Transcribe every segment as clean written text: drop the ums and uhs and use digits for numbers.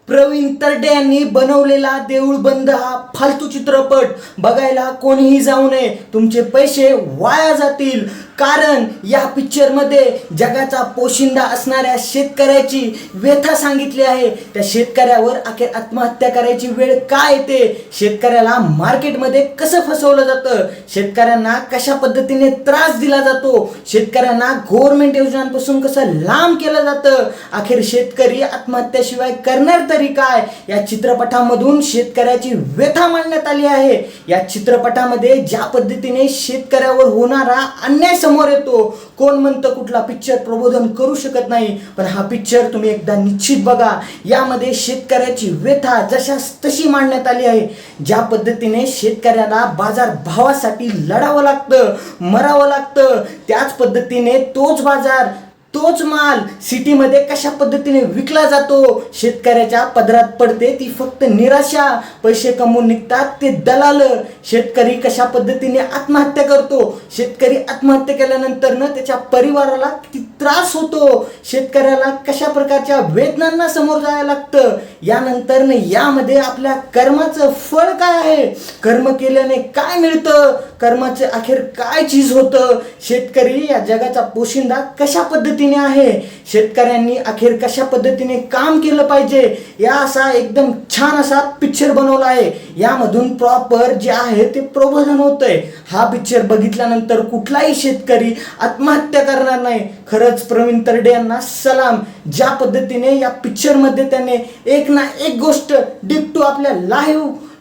प्रवीण तरडे यांनी बनवलेला देऊळ बंद हा फालतू चित्रपट बघायला कोणीही जाऊ नये, तुमचे पैसे वाया जातील. कारण या पिक्चरमध्ये जगाचा पोशिंदा असणाऱ्या शेतकऱ्याची व्यथा सांगितली आहे. त्या शेतकऱ्यावर अखेर आत्महत्या करायची वेळ काय येते, शेतकऱ्याला मार्केटमध्ये कसं फसवलं जातं, शेतकऱ्यांना कशा पद्धतीने त्रास दिला जातो, शेतकऱ्यांना गव्हर्नमेंट योजनांपासून कसं लांब केलं जातं, अखेर शेतकरी आत्महत्याशिवाय करणार तरी काय, या चित्रपटामधून शेतकऱ्याची व्यथा मांडण्यात आली आहे. या चित्रपटामध्ये ज्या पद्धतीने शेतकऱ्यावर होणारा अन्याय समोर येतो. कोण म्हणतं कुठला पिक्चर प्रबोधन करू शकत नाही, पण हा पिक्चर तुम्ही एकदा निश्चित बघा. यामध्ये शेतकऱ्याची व्यथा जशास तशी मांडण्यात आली आहे. ज्या पद्धतीने शेतकऱ्याला बाजार भावासाठी लढावं लागतं, मरावं लागतं, त्याच पद्धतीने तोच बाजार तोच माल सिटीमध्ये कशा पद्धतीने विकला जातो, शेतकऱ्याच्या पदरात पडते ती फक्त निराशा. पैसे कमवून निघतात ते दलाल. शेतकरी कशा पद्धतीने आत्महत्या करतो, शेतकरी आत्महत्या केल्यानंतर न त्याच्या परिवाराला किती त्रास होतो, शेतकऱ्याला कशा प्रकारच्या वेदनांना समोर जायला लागतं. यानंतर न यामध्ये आपल्या कर्माचं फळ काय आहे, कर्म केल्याने काय मिळतं, कर्माचे अखेर काय चीज होतं, शेतकरी या जगाचा पोशिंदा कशा पद्धतीने आहे, शेतकऱ्यांनी अखेर कशा पद्धतीने काम केलं पाहिजे, या असा एकदम छान असा पिक्चर बनवला आहे. यामधून प्रॉपर जे आहे ते प्रबोधन होतंय. हा पिक्चर बघितल्यानंतर कुठलाही शेतकरी आत्महत्या करणार नाही. खरंच प्रवीण तरडे यांना सलाम. ज्या पद्धतीने या पिक्चरमध्ये त्याने एक ना एक गोष्ट डिक्टो आपल्या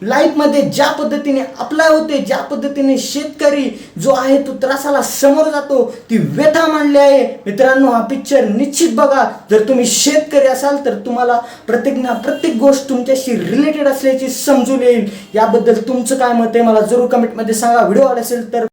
लाईफमध्ये ज्या पद्धतीने अप्लाय होते, ज्या पद्धतीने शेतकरी जो आहे तो त्रासाला समोर जातो, ती व्यथा मांडली आहे. मित्रांनो, हा पिक्चर निश्चित बघा. जर तुम्ही शेतकरी असाल तर तुम्हाला प्रत्येक गोष्ट तुमच्याशी रिलेटेड असल्याची समजून येईल. याबद्दल तुमचं काय मत आहे मला जरूर कमेंटमध्ये सांगा. व्हिडिओ आला असेल तर